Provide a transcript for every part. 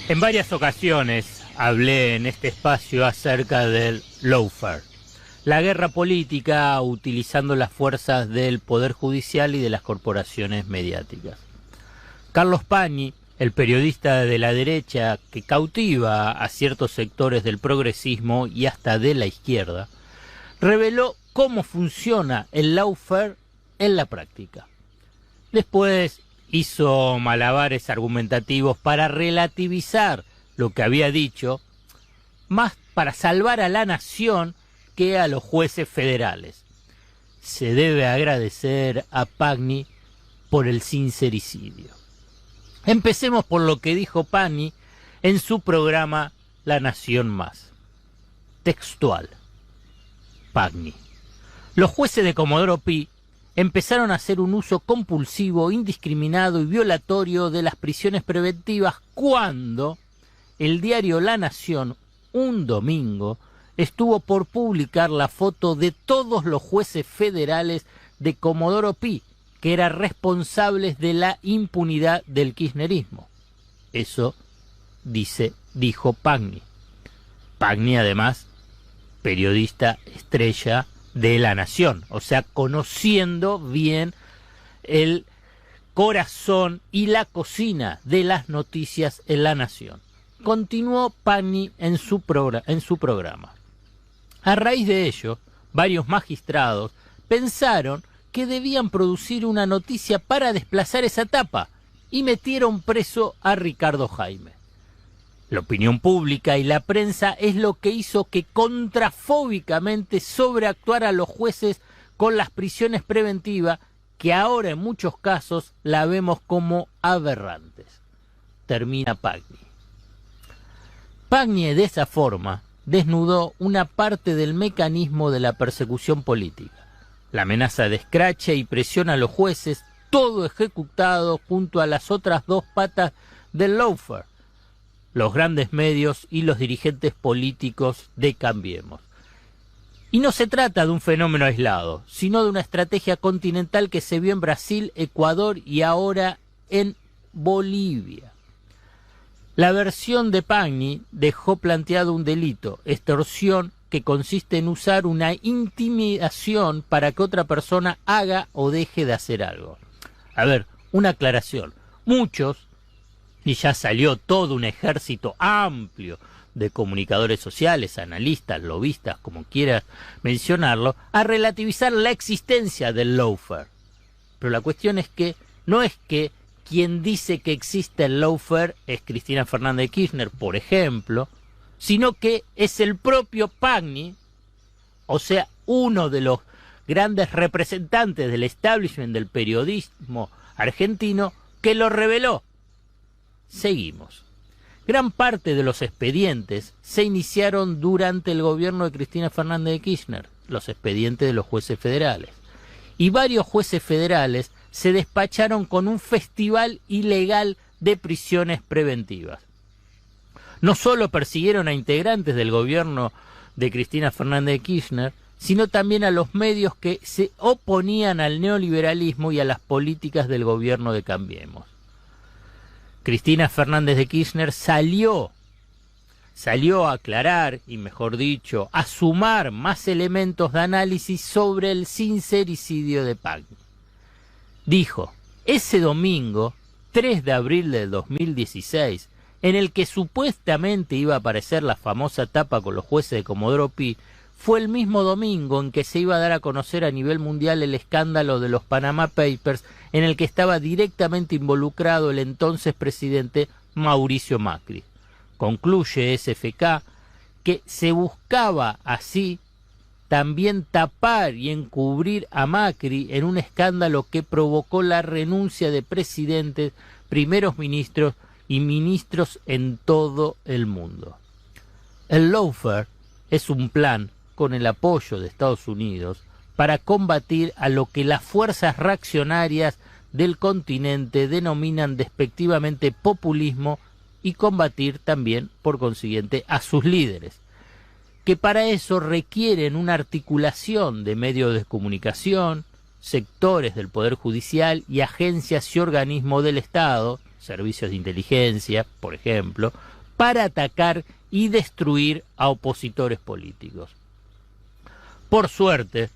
En varias ocasiones hablé en este espacio acerca del lawfare, la guerra política utilizando las fuerzas del Poder Judicial y de las corporaciones mediáticas. Carlos Pañi, el periodista de la derecha que cautiva a ciertos sectores del progresismo y hasta de la izquierda, reveló cómo funciona el lawfare en la práctica. Después hizo malabares argumentativos para relativizar lo que había dicho, más para salvar a la nación que a los jueces federales. Se debe agradecer a Pañi por el sincericidio. Empecemos por lo que dijo Pañi en su programa La Nación Más. Textual. Pañi. Los jueces de Comodoro Pi empezaron a hacer un uso compulsivo, indiscriminado y violatorio de las prisiones preventivas cuando el diario La Nación, un domingo, estuvo por publicar la foto de todos los jueces federales de Comodoro Pi, que eran responsables de la impunidad del kirchnerismo. Eso dijo Pañi. Pañi, además, periodista estrella de La Nación, o sea, conociendo bien el corazón y la cocina de las noticias en La Nación. Continuó Pañi en su programa. A raíz de ello, varios magistrados pensaron que debían producir una noticia para desplazar esa tapa y metieron preso a Ricardo Jaime. La opinión pública y la prensa es lo que hizo que contrafóbicamente sobreactuara a los jueces con las prisiones preventivas, que ahora en muchos casos la vemos como aberrantes. Termina Pañi. Pañi de esa forma desnudó una parte del mecanismo de la persecución política. La amenaza de escrache y presión a los jueces, todo ejecutado junto a las otras dos patas del lawfare, los grandes medios y los dirigentes políticos de Cambiemos. Y no se trata de un fenómeno aislado, sino de una estrategia continental que se vio en Brasil, Ecuador y ahora en Bolivia. La versión de Pañi dejó planteado un delito, extorsión, que consiste en usar una intimidación para que otra persona haga o deje de hacer algo. A ver, una aclaración. Muchos, y ya salió todo un ejército amplio de comunicadores sociales, analistas, lobistas, como quieras mencionarlo, a relativizar la existencia del lawfare. Pero la cuestión es que no es que quien dice que existe el lawfare es Cristina Fernández de Kirchner, por ejemplo, sino que es el propio Pañi, o sea, uno de los grandes representantes del establishment del periodismo argentino, que lo reveló. Seguimos. Gran parte de los expedientes se iniciaron durante el gobierno de Cristina Fernández de Kirchner, los expedientes de los jueces federales. Y varios jueces federales se despacharon con un festival ilegal de prisiones preventivas. No solo persiguieron a integrantes del gobierno de Cristina Fernández de Kirchner, sino también a los medios que se oponían al neoliberalismo y a las políticas del gobierno de Cambiemos. Cristina Fernández de Kirchner salió a aclarar, y mejor dicho, a sumar más elementos de análisis sobre el sincericidio de Pañi. Dijo, ese domingo, 3 de abril del 2016, en el que supuestamente iba a aparecer la famosa tapa con los jueces de Comodoro Pi, fue el mismo domingo en que se iba a dar a conocer a nivel mundial el escándalo de los Panama Papers, en el que estaba directamente involucrado el entonces presidente Mauricio Macri. Concluye SFK que se buscaba así también tapar y encubrir a Macri en un escándalo que provocó la renuncia de presidentes, primeros ministros y ministros en todo el mundo. El lawfare es un plan con el apoyo de Estados Unidos para combatir a lo que las fuerzas reaccionarias del continente denominan despectivamente populismo y combatir también, por consiguiente, a sus líderes, que para eso requieren una articulación de medios de comunicación, sectores del Poder Judicial y agencias y organismos del Estado, servicios de inteligencia, por ejemplo, para atacar y destruir a opositores políticos. Por suerte,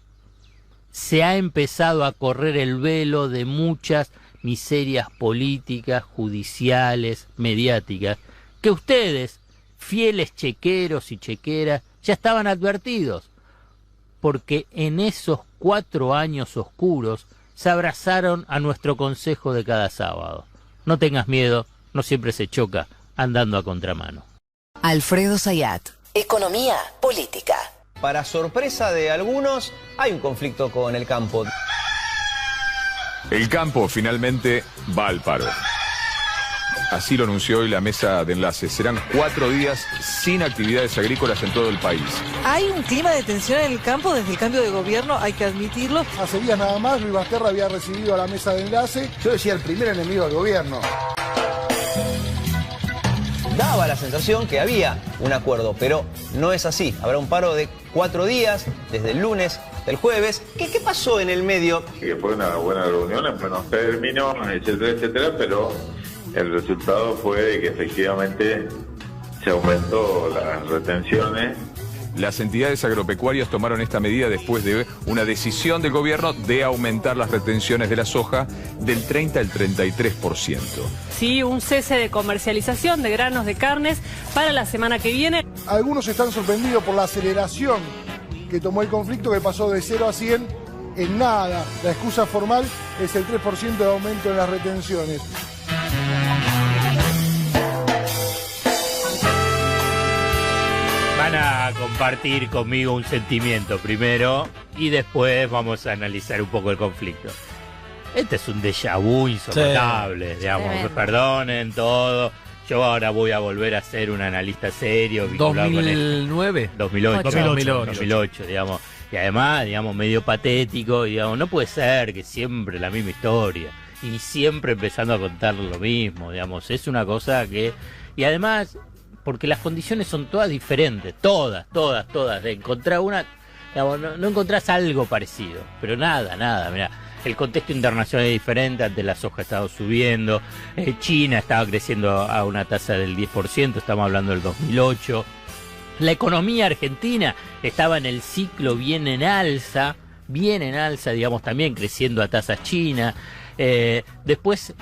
se ha empezado a correr el velo de muchas miserias políticas, judiciales, mediáticas, que ustedes, fieles chequeros y chequeras, ya estaban advertidos, porque en esos 4 años oscuros se abrazaron a nuestro consejo de cada sábado. No tengas miedo, no siempre se choca andando a contramano. Alfredo Zayat. Economía política. Para sorpresa de algunos, hay un conflicto con el campo. El campo finalmente va al paro. Así lo anunció hoy la mesa de enlace. Serán 4 días sin actividades agrícolas en todo el país. Hay un clima de tensión en el campo desde el cambio de gobierno, hay que admitirlo. Hace días nada más, Luis Basterra había recibido a la mesa de enlace. Yo decía el primer enemigo del gobierno. Daba la sensación que había un acuerdo, pero no es así. Habrá un paro de 4 días, desde el lunes hasta el jueves. ¿Qué pasó en el medio? Que fue una buena reunión en buenos términos, etcétera, etcétera, pero el resultado fue de que efectivamente se aumentó las retenciones. Las entidades agropecuarias tomaron esta medida después de una decisión del gobierno de aumentar las retenciones de la soja del 30 al 33%. Sí, un cese de comercialización de granos de carnes para la semana que viene. Algunos están sorprendidos por la aceleración que tomó el conflicto, que pasó de 0 a 100 en nada. La excusa formal es el 3% de aumento en las retenciones. Van a compartir conmigo un sentimiento primero y después vamos a analizar un poco el conflicto. Este es un déjà vu insoportable, digamos, Tremendo. Perdonen todo. Yo ahora voy a volver a ser un analista serio. vinculado con el 2009. 2008, digamos. Y además, digamos, medio patético, digamos, no puede ser que siempre la misma historia y siempre empezando a contar lo mismo, digamos, es una cosa que... Y además... porque las condiciones son todas diferentes, todas, de encontrar una, digamos, no encontrás algo parecido, pero nada, mirá, el contexto internacional es diferente, antes la soja estaba subiendo, China estaba creciendo a una tasa del 10%, estamos hablando del 2008, la economía argentina estaba en el ciclo bien en alza, digamos, también creciendo a tasas chinas. Después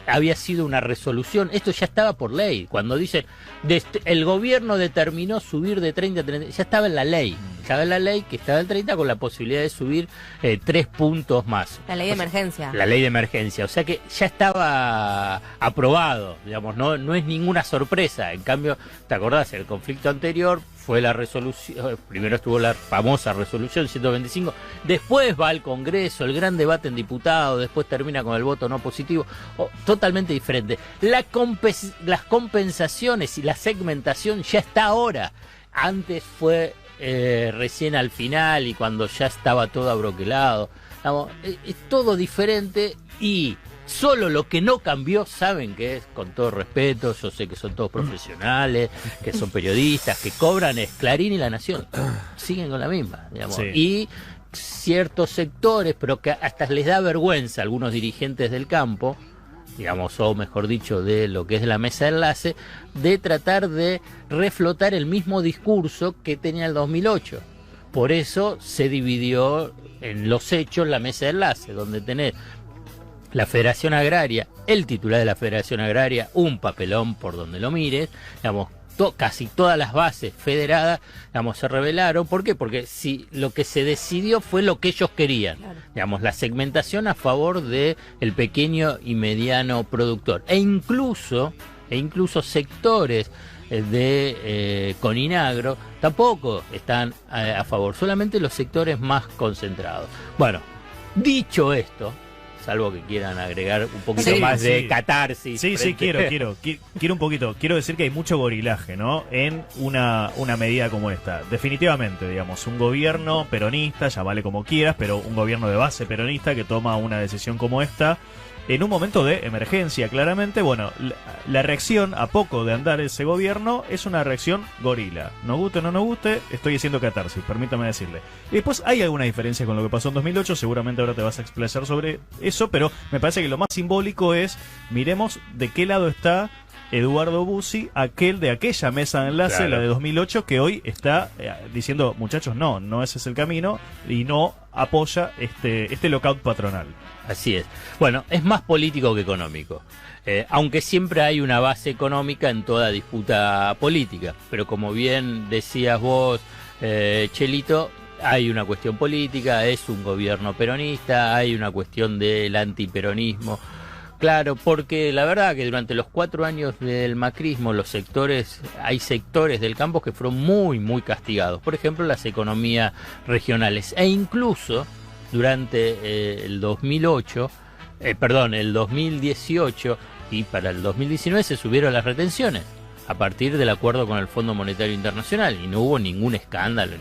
había sido una resolución, esto ya estaba por ley, cuando dicen el gobierno determinó subir de 30 a 30, ya estaba en la ley, que estaba en 30 con la posibilidad de subir 3 puntos más. La ley de emergencia. La ley de emergencia, o sea que ya estaba aprobado, digamos, no es ninguna sorpresa. En cambio, ¿te acordás? El conflicto anterior fue la resolución, primero estuvo la famosa resolución 125, después va al Congreso, el gran debate en diputados, después termina con el voto no positivo, totalmente diferente. Las compensaciones y la segmentación ya está ahora, antes fue recién al final y cuando ya estaba todo abroquelado, digamos, es todo diferente y... Solo lo que no cambió, saben que es, con todo respeto, yo sé que son todos profesionales, que son periodistas, que cobran, es Clarín y La Nación. Siguen con la misma, digamos. Sí. Y ciertos sectores, pero que hasta les da vergüenza a algunos dirigentes del campo, digamos, o mejor dicho, de lo que es la mesa de enlace, de tratar de reflotar el mismo discurso que tenía el 2008. Por eso se dividió en los hechos la mesa de enlace, donde tenés la Federación Agraria, el titular de la Federación Agraria, un papelón por donde lo mires, digamos, casi todas las bases federadas, digamos, se rebelaron. ¿Por qué? Porque si lo que se decidió fue lo que ellos querían, claro. Digamos, la segmentación a favor de el pequeño y mediano productor, e incluso sectores de Coninagro tampoco están a favor, solamente los sectores más concentrados. Bueno, dicho esto, salvo que quieran agregar un poquito más de catarsis. Sí, quiero un poquito. Quiero decir que hay mucho gorilaje, ¿no? En una medida como esta. Definitivamente, digamos, un gobierno peronista, llámale como quieras, pero un gobierno de base peronista que toma una decisión como esta, en un momento de emergencia, claramente. Bueno, la reacción a poco de andar ese gobierno es una reacción gorila. Nos guste o no nos guste, estoy haciendo catarsis, permítame decirle. Y después hay alguna diferencia con lo que pasó en 2008, seguramente ahora te vas a explayar sobre eso, pero me parece que lo más simbólico es, miremos de qué lado está Eduardo Bussi, aquel de aquella mesa de enlace, claro, la de 2008, que hoy está diciendo, muchachos, no ese es el camino, y no apoya este lockout patronal. Así es. Bueno, es más político que económico. Aunque siempre hay una base económica en toda disputa política. Pero como bien decías vos, Chelito, hay una cuestión política, es un gobierno peronista, hay una cuestión del antiperonismo. Claro, porque la verdad que durante los 4 años del macrismo hay sectores del campo que fueron muy castigados. Por ejemplo, las economías regionales. E incluso durante el 2018 y para el 2019 se subieron las retenciones a partir del acuerdo con el Fondo Monetario Internacional y no hubo ningún escándalo,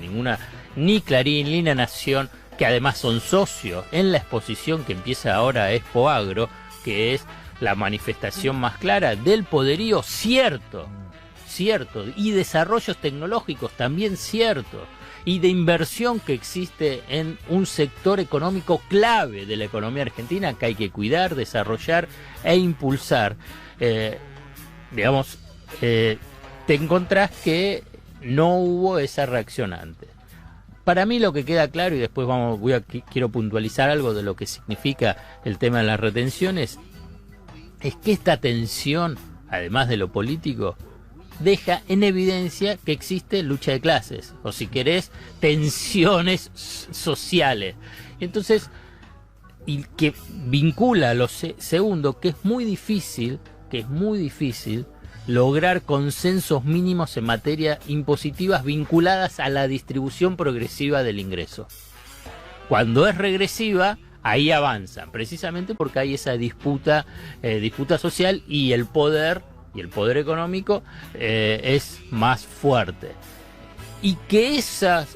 ni Clarín ni La Nación, que además son socios en la exposición que empieza ahora Expo Agro, que es la manifestación más clara del poderío cierto, y desarrollos tecnológicos también cierto, y de inversión que existe en un sector económico clave de la economía argentina que hay que cuidar, desarrollar e impulsar. Te encontrás que no hubo esa reacción antes. Para mí lo que queda claro, y después quiero puntualizar algo de lo que significa el tema de las retenciones, es que esta tensión, además de lo político, deja en evidencia que existe lucha de clases, o si querés, tensiones sociales. Entonces, y que vincula a lo segundo, que es muy difícil lograr consensos mínimos en materia impositivas vinculadas a la distribución progresiva del ingreso. Cuando es regresiva, ahí avanzan, precisamente porque hay esa disputa social y el poder económico es más fuerte. Y que esos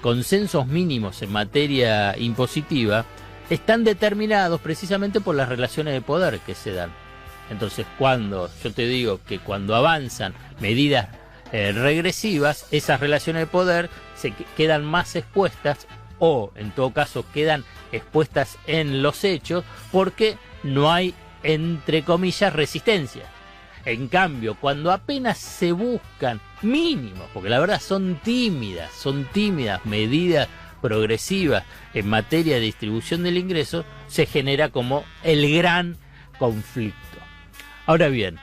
consensos mínimos en materia impositiva están determinados precisamente por las relaciones de poder que se dan. Entonces, cuando avanzan medidas regresivas, esas relaciones de poder se quedan más expuestas, o en todo caso quedan expuestas en los hechos, porque no hay, entre comillas, resistencia. En cambio, cuando apenas se buscan mínimos, porque la verdad son tímidas medidas progresivas en materia de distribución del ingreso, se genera como el gran conflicto. Ahora bien,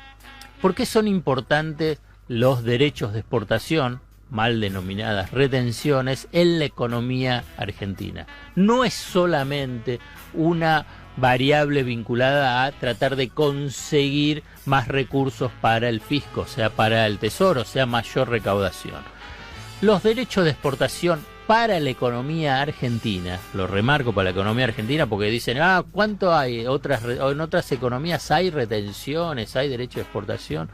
¿por qué son importantes los derechos de exportación, mal denominadas retenciones, en la economía argentina? No es solamente una variable vinculada a tratar de conseguir más recursos para el fisco, o sea, para el tesoro, o sea, mayor recaudación. Los derechos de exportación para la economía argentina, lo remarco para la economía argentina porque dicen, ¿cuánto hay? En otras economías hay retenciones, hay derecho de exportación.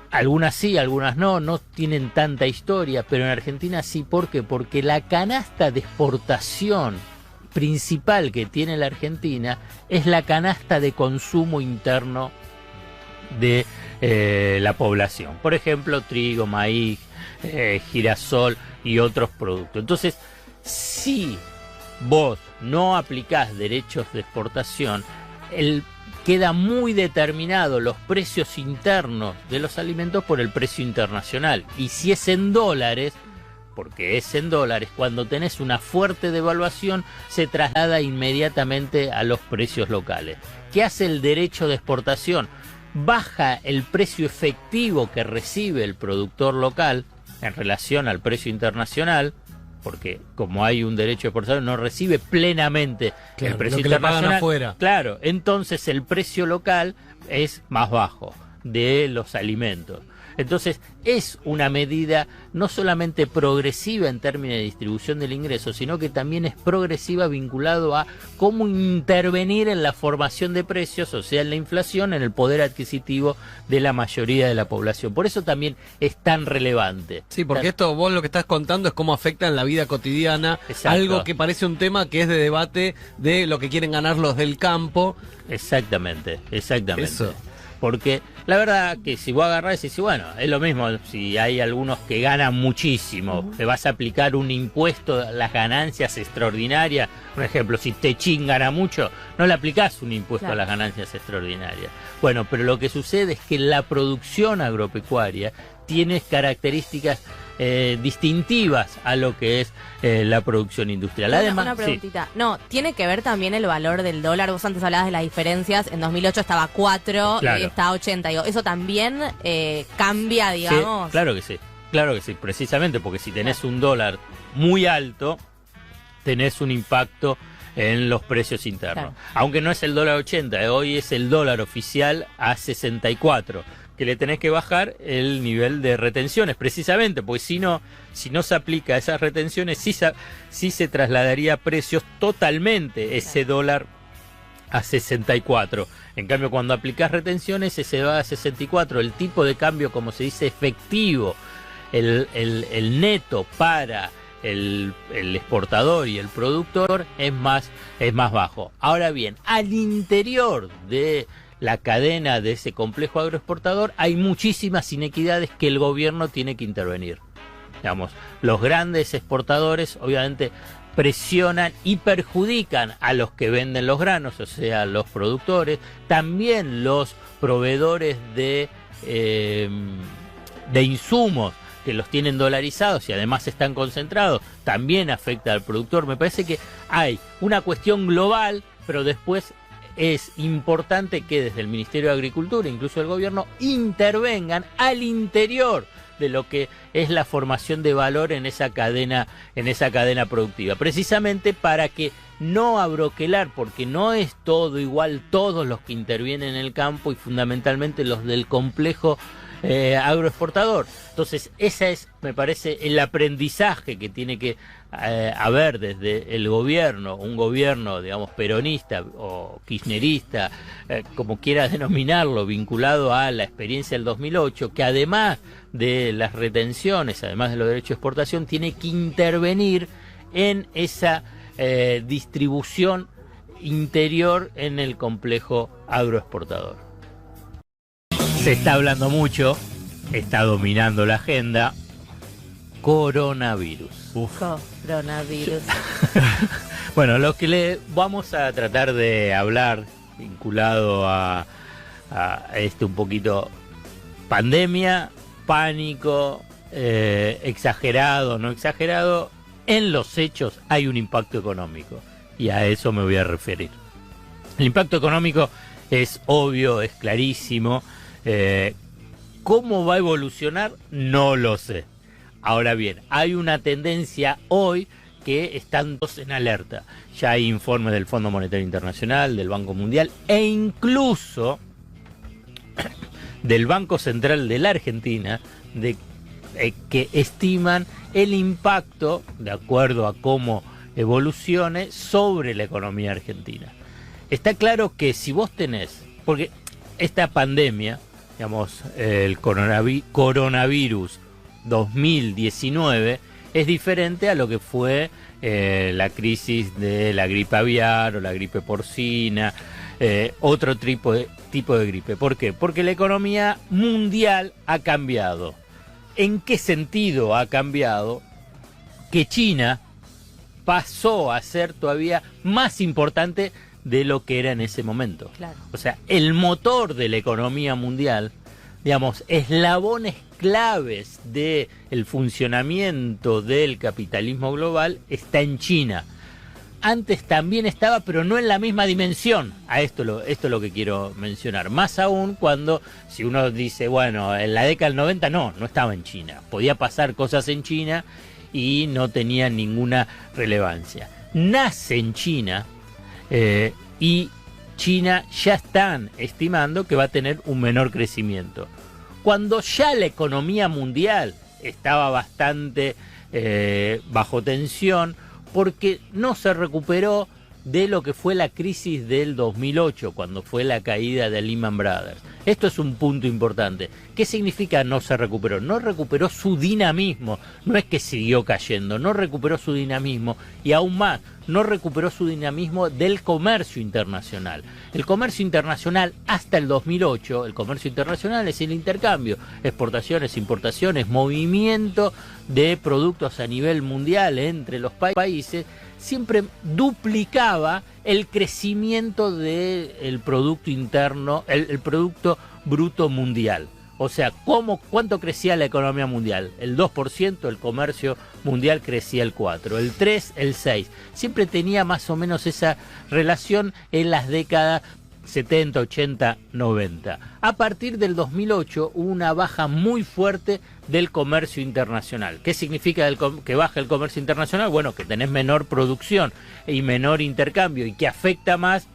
Algunas sí, algunas no tienen tanta historia, pero en Argentina sí. ¿Por qué? Porque la canasta de exportación principal que tiene la Argentina es la canasta de consumo interno de la población. Por ejemplo, trigo, maíz, girasol y otros productos. Entonces, si vos no aplicás derechos de exportación, queda muy determinado los precios internos de los alimentos por el precio internacional. Y si es en dólares, porque es en dólares, cuando tenés una fuerte devaluación, se traslada inmediatamente a los precios locales. ¿Qué hace el derecho de exportación? Baja el precio efectivo que recibe el productor local en relación al precio internacional, porque como hay un derecho de exportación, no recibe plenamente el precio internacional. Afuera. Claro, entonces el precio local es más bajo de los alimentos. Entonces, es una medida no solamente progresiva en términos de distribución del ingreso, sino que también es progresiva vinculado a cómo intervenir en la formación de precios, o sea, en la inflación, en el poder adquisitivo de la mayoría de la población. Por eso también es tan relevante. Sí, porque esto vos lo que estás contando es cómo afecta en la vida cotidiana. Exacto. Algo que parece un tema que es de debate de lo que quieren ganar los del campo. Exactamente. Eso. Porque la verdad que si vos agarrás y decís, bueno, es lo mismo si hay algunos que ganan muchísimo, te vas a aplicar un impuesto a las ganancias extraordinarias. Por ejemplo, si Techín gana mucho, no le aplicás un impuesto a las ganancias extraordinarias. Bueno, pero lo que sucede es que la producción agropecuaria tiene características distintivas a lo que es la producción industrial. Además, una preguntita. Sí. No, tiene que ver también el valor del dólar. Vos antes hablabas de las diferencias. En 2008 estaba 4 y está 80. Digo, ¿eso también cambia, digamos? Sí, claro que sí. Claro que sí. Precisamente porque si tenés un dólar muy alto, tenés un impacto en los precios internos. Claro. Aunque no es el dólar 80, hoy es el dólar oficial a 64. Que le tenés que bajar el nivel de retenciones, precisamente, porque si no se aplica esas retenciones, sí se trasladaría a precios totalmente ese dólar a 64. En cambio, cuando aplicás retenciones, ese va a 64. El tipo de cambio, como se dice, efectivo, el neto para el exportador y el productor es más bajo. Ahora bien, al interior de la cadena de ese complejo agroexportador hay muchísimas inequidades que el gobierno tiene que intervenir. Digamos, los grandes exportadores obviamente presionan y perjudican a los que venden los granos, o sea, los productores, también los proveedores de insumos que los tienen dolarizados y además están concentrados, también afecta al productor. Me parece que hay una cuestión global, pero después es importante que desde el Ministerio de Agricultura, incluso el gobierno, intervengan al interior de lo que es la formación de valor en esa cadena productiva, precisamente para que no abroquelar, porque no es todo igual todos los que intervienen en el campo y fundamentalmente los del complejo agroexportador. Entonces, ese es, me parece, el aprendizaje que tiene que haber desde el gobierno, un gobierno, digamos, peronista o kirchnerista, como quieras denominarlo, vinculado a la experiencia del 2008, que además de las retenciones, además de los derechos de exportación, tiene que intervenir en esa distribución interior en el complejo agroexportador. Se está hablando mucho, está dominando la agenda, coronavirus. Coronavirus. Bueno, lo que le vamos a tratar de hablar, vinculado a un poquito pandemia, pánico, exagerado, no exagerado, en los hechos hay un impacto económico y a eso me voy a referir. El impacto económico es obvio, es clarísimo. ¿Cómo va a evolucionar? No lo sé. Ahora bien, hay una tendencia hoy que están todos en alerta. Ya hay informes del Fondo Monetario Internacional, del Banco Mundial e incluso del Banco Central de la Argentina, que estiman el impacto, de acuerdo a cómo evolucione, sobre la economía argentina. Está claro que si vos tenés, porque esta pandemia, digamos, el coronavirus 2019 es diferente a lo que fue la crisis de la gripe aviar o la gripe porcina, otro tipo de gripe. ¿Por qué? Porque la economía mundial ha cambiado. ¿En qué sentido ha cambiado? Que China pasó a ser todavía más importante de lo que era en ese momento. Claro. O sea, el motor de la economía mundial, digamos, eslabones claves del funcionamiento del capitalismo global está en China. Antes también estaba, pero no en la misma dimensión. Esto es lo que quiero mencionar. Más aún cuando, si uno dice, bueno, en la década del 90 no estaba en China. Podía pasar cosas en China y no tenía ninguna relevancia. Nace en China y China ya están estimando que va a tener un menor crecimiento. cuando ya la economía mundial estaba bastante bajo tensión, porque no se recuperó de lo que fue la crisis del 2008, cuando fue la caída de Lehman Brothers. Esto es un punto importante. ¿Qué significa no se recuperó? No recuperó su dinamismo, no es que siguió cayendo, no recuperó su dinamismo, y aún más, no recuperó su dinamismo del comercio internacional. El comercio internacional hasta el 2008, el comercio internacional es el intercambio, exportaciones, importaciones, movimiento de productos a nivel mundial entre los países, siempre duplicaba el crecimiento del Producto Interno, el Producto Bruto Mundial. O sea, ¿cuánto crecía la economía mundial? El 2%, el comercio mundial crecía el 4%, el 3%, el 6%. Siempre tenía más o menos esa relación en las décadas 70, 80, 90. A partir del 2008 hubo una baja muy fuerte del comercio internacional. ¿Qué significa que baja el comercio internacional? Bueno, que tenés menor producción y menor intercambio, y que afecta más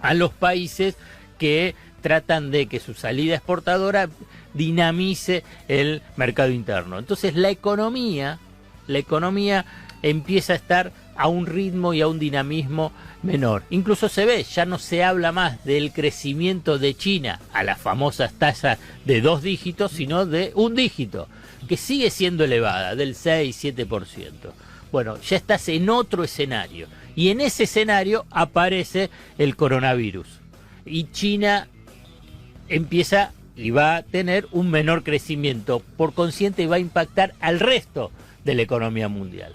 a los países que tratan de que su salida exportadora dinamice el mercado interno. Entonces la economía empieza a estar a un ritmo y a un dinamismo menor. Incluso se ve, ya no se habla más del crecimiento de China a las famosas tasas de 2 dígitos, sino de 1 dígito, que sigue siendo elevada, del 6-7%. Bueno, ya estás en otro escenario, y en ese escenario aparece el coronavirus, y China empieza y va a tener un menor crecimiento, por consiguiente va a impactar al resto de la economía mundial.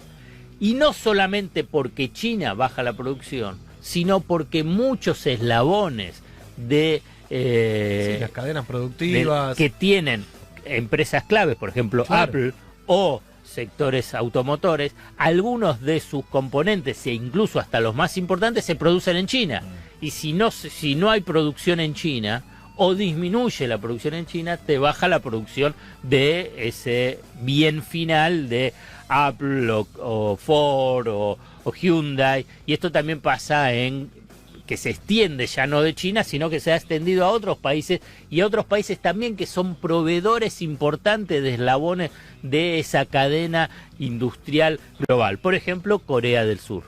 Y no solamente porque China baja la producción, sino porque muchos eslabones de las cadenas productivas que tienen empresas claves, por ejemplo, claro, Apple o sectores automotores, algunos de sus componentes e incluso hasta los más importantes se producen en China. Y si no hay producción en China, o disminuye la producción en China, te baja la producción de ese bien final de Apple o Ford o Hyundai, y esto también pasa en que se extiende ya no de China, sino que se ha extendido a otros países, y a otros países también que son proveedores importantes de eslabones de esa cadena industrial global, por ejemplo Corea del Sur.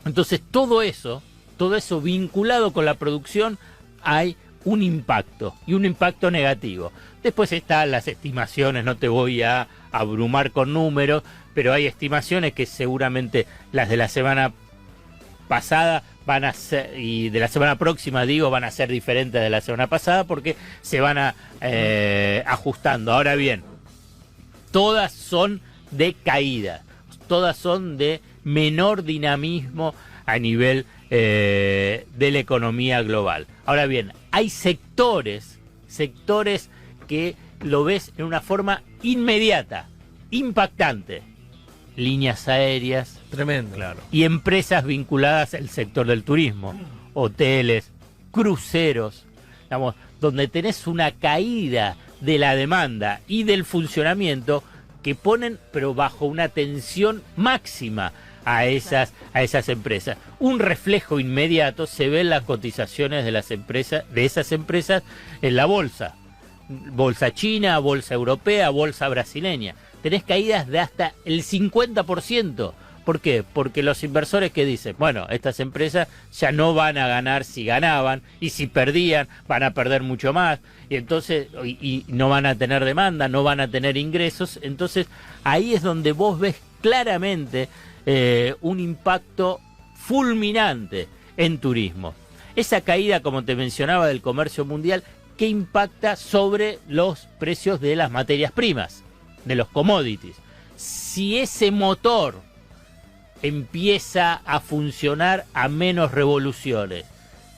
Entonces todo eso vinculado con la producción, hay un impacto, y un impacto negativo. Después están las estimaciones, no te voy a abrumar con números, pero hay estimaciones que seguramente las de la semana pasada van a ser, y de la semana próxima van a ser diferentes de la semana pasada, porque se van ajustando. Ahora bien, todas son de caída, todas son de menor dinamismo a nivel de la economía global. Ahora bien, hay sectores que lo ves en una forma inmediata, impactante. Líneas aéreas, tremendo, claro, y empresas vinculadas al sector del turismo, hoteles, cruceros, digamos, donde tenés una caída de la demanda y del funcionamiento que ponen, pero bajo una tensión máxima, a esas empresas. Un reflejo inmediato se ve en las cotizaciones de esas empresas en la bolsa. Bolsa china, bolsa europea, bolsa brasileña. Tenés caídas de hasta el 50%. ¿Por qué? Porque los inversores que dicen, bueno, estas empresas ya no van a ganar si ganaban, y si perdían van a perder mucho más, y entonces y no van a tener demanda, no van a tener ingresos. Entonces ahí es donde vos ves claramente un impacto fulminante en turismo. Esa caída, como te mencionaba, del comercio mundial, que impacta sobre los precios de las materias primas, de los commodities. Si ese motor empieza a funcionar a menos revoluciones,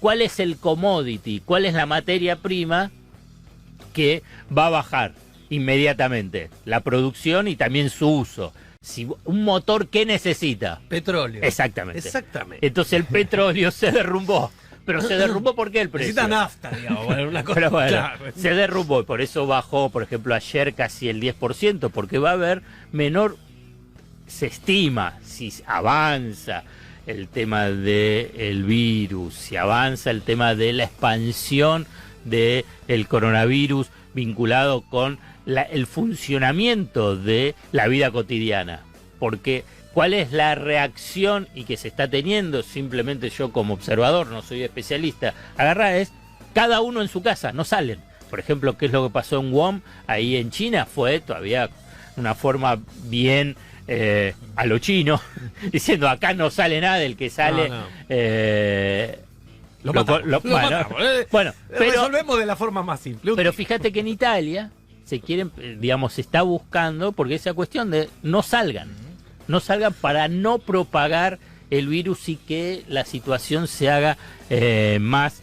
¿cuál es el commodity? ¿Cuál es la materia prima que va a bajar inmediatamente? La producción y también su uso. Si un motor, ¿qué necesita? Petróleo. Exactamente. Entonces el petróleo se derrumbó. Pero se derrumbó, ¿por qué el precio? Necesita nafta, digamos. Una cosa, pero bueno, claro, se derrumbó, y por eso bajó, por ejemplo, ayer casi el 10%, porque va a haber menor, se estima, si avanza el tema del virus, si avanza el tema de la expansión del coronavirus vinculado con el funcionamiento de la vida cotidiana. Porque ¿cuál es la reacción y que se está teniendo? Simplemente yo como observador, no soy especialista, agarrar es cada uno en su casa, no salen. Por ejemplo, ¿qué es lo que pasó en Wuhan, ahí en China? Fue todavía una forma bien a lo chino, diciendo acá no sale nada, el que sale... Lo matamos. Bueno, pero resolvemos de la forma más simple. Pero fíjate que en Italia se está buscando, porque esa cuestión de no salgan para no propagar el virus y que la situación se haga más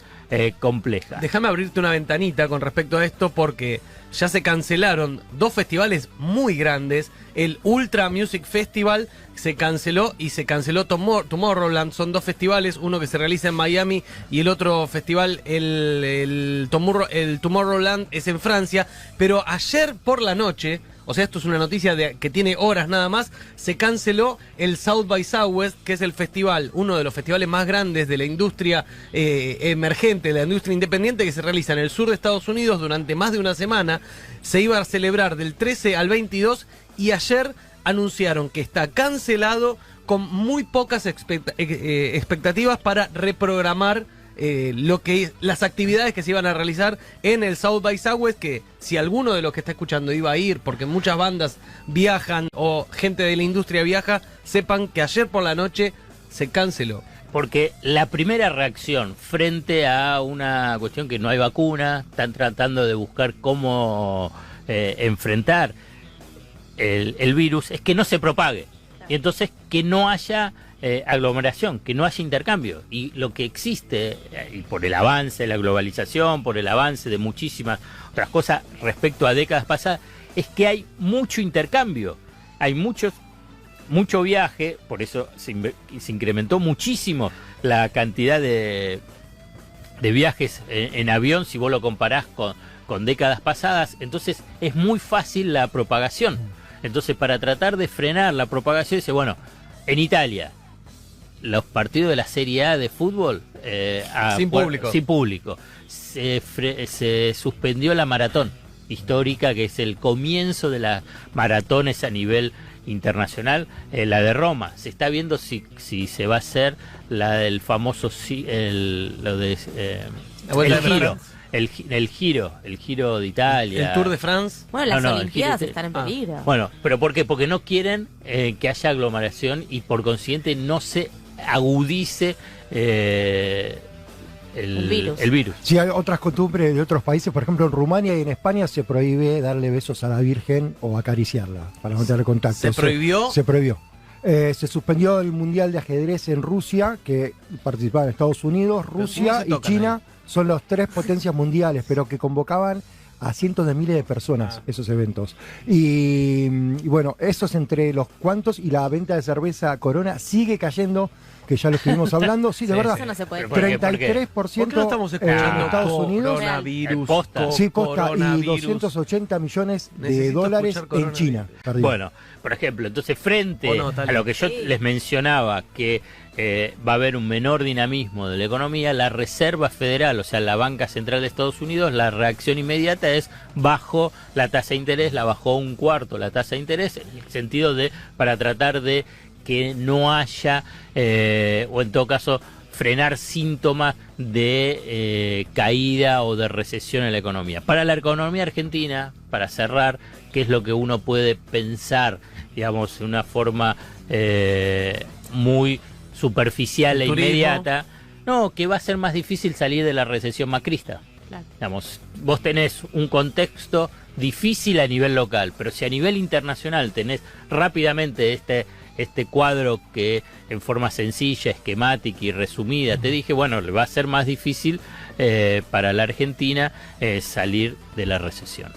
compleja. Déjame abrirte una ventanita con respecto a esto, porque ya se cancelaron 2 festivales muy grandes. El Ultra Music Festival se canceló y se canceló Tomorrowland. Son 2 festivales, uno que se realiza en Miami y el otro festival, el Tomorrowland, es en Francia. Pero ayer por la noche, o sea, esto es una noticia que tiene horas nada más, se canceló el South by Southwest, que es el festival, uno de los festivales más grandes de la industria emergente, de la industria independiente, que se realiza en el sur de Estados Unidos durante más de una semana. Se iba a celebrar del 13 al 22 y ayer anunciaron que está cancelado con muy pocas expectativas para reprogramar las actividades que se iban a realizar en el South by Southwest, que si alguno de los que está escuchando iba a ir, porque muchas bandas viajan o gente de la industria viaja, sepan que ayer por la noche se canceló. Porque la primera reacción frente a una cuestión que no hay vacuna, están tratando de buscar cómo enfrentar el virus, es que no se propague. Y entonces que no haya aglomeración, que no haya intercambio. Y lo que existe, y por el avance de la globalización, por el avance de muchísimas otras cosas respecto a décadas pasadas, es que hay mucho intercambio, hay mucho viaje, por eso se incrementó muchísimo la cantidad de viajes en avión, si vos lo comparás con décadas pasadas. Entonces es muy fácil la propagación. Entonces, para tratar de frenar la propagación, dice, bueno, en Italia, los partidos de la Serie A de fútbol sin público. Se suspendió la maratón histórica, que es el comienzo de las maratones a nivel internacional, la de Roma. Se está viendo si se va a hacer la del famoso el Giro de Italia. El Tour de France. Bueno, las Olimpiadas están en peligro. Bueno, pero ¿por qué? Porque no quieren que haya aglomeración y por consiguiente no se agudice el virus. Sí, hay otras costumbres de otros países, por ejemplo en Rumania y en España se prohíbe darle besos a la Virgen o acariciarla para no tener contacto. ¿Se prohibió? Se prohibió. Se suspendió el Mundial de Ajedrez en Rusia, que participaban Estados Unidos, Rusia y China. Son las 3 potencias mundiales, pero que convocaban a cientos de miles de personas esos eventos. Y bueno, eso es entre los cuantos, y la venta de cerveza Corona sigue cayendo, que ya lo estuvimos hablando. Sí, de verdad. Eso no se puede. 33% ¿Por qué no estamos escuchando en Estados Unidos. Coronavirus, sí, posta, y 280 millones de dólares en China. Bueno, por ejemplo, entonces frente a lo que yo les mencionaba, que va a haber un menor dinamismo de la economía, la Reserva Federal, o sea, la Banca Central de Estados Unidos, la reacción inmediata es bajó la tasa de interés, la bajó 1/4 la tasa de interés, en el sentido de, para tratar de que no haya, o en todo caso, frenar síntomas de caída o de recesión en la economía. Para la economía argentina, para cerrar, ¿qué es lo que uno puede pensar, digamos, de una forma muy superficial e inmediata? No, que va a ser más difícil salir de la recesión macrista. Claro. Digamos, vos tenés un contexto difícil a nivel local, pero si a nivel internacional tenés rápidamente este cuadro que en forma sencilla, esquemática y resumida, te dije, bueno, le va a ser más difícil para la Argentina salir de la recesión.